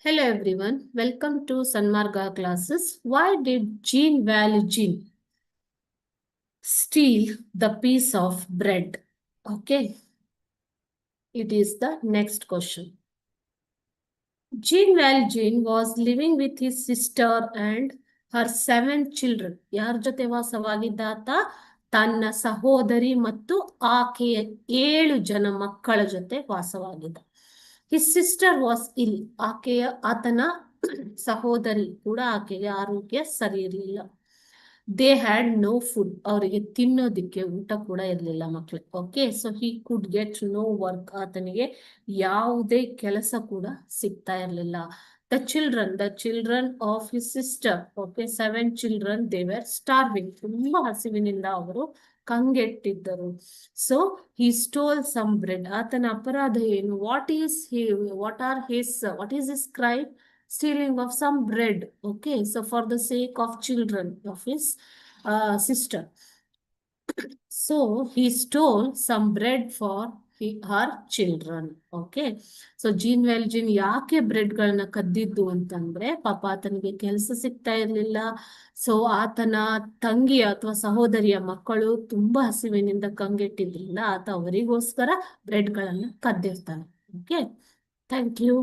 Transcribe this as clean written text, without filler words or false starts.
Hello everyone, welcome to Sanmarga classes. Why did Jean Valjean steal the piece of bread? Okay, it is the next question. Jean Valjean was living with his sister and her 7 children. ಯಾರ ಜೊತೆ ವಾಸವಾಗಿದ್ದ ಆತ? ತನ್ನ ಸಹೋದರಿ ಮತ್ತು ಆಕೆಯ 7 ಜನ ಮಕ್ಕಳ ಜೊತೆ ವಾಸವಾಗಿದ್ದ. His sister was ill. ಆತನ ಸಹೋದರಿ ಕೂಡ ಆಕೆಗೆ ಆರೋಗ್ಯ ಸರಿ ಇರಲಿಲ್ಲ. They had no food. ಅವರಿಗೆ ತಿನ್ನೋದಿಕ್ಕೆ ಊಟ ಕೂಡ ಇರಲಿಲ್ಲ ಮಕ್ಕಳು. Okay, so he could get no work. ಆತನಿಗೆ ಯಾವುದೇ ಕೆಲಸ ಕೂಡ ಸಿಗ್ತಾ ಇರಲಿಲ್ಲ. The children of his sister, okay, 7 children, they were starving. ತುಂಬಾ ಹಸಿವಿನಿಂದ ಅವರು ಕಂಗೆಟ್ಟಿದ್ದರು. So he stole some bread. ಆತನ ಅಪರಾಧ ಏನು? What is his crime? Stealing of some bread. Okay, so for the sake of children of his sister. So he stole some bread for her children. Okay, so Jean Valjean ಯಾಕೆ ಬ್ರೆಡ್ಗಳನ್ನ ಕದ್ದಿದ್ದು ಅಂತಂದ್ರೆ, ಪಾಪ ಆತನಿಗೆ ಕೆಲಸ ಸಿಗ್ತಾ ಇರ್ಲಿಲ್ಲ. ಸೊ ಆತನ ತಂಗಿಯ ಅಥವಾ ಸಹೋದರಿಯ ಮಕ್ಕಳು ತುಂಬಾ ಹಸಿವಿನಿಂದ ಕಂಗೆಟ್ಟಿದ್ರಿಂದ ಆತ ಅವರಿಗೋಸ್ಕರ ಬ್ರೆಡ್ಗಳನ್ನ ಕದ್ದಿರ್ತಾನೆ. Okay, thank you.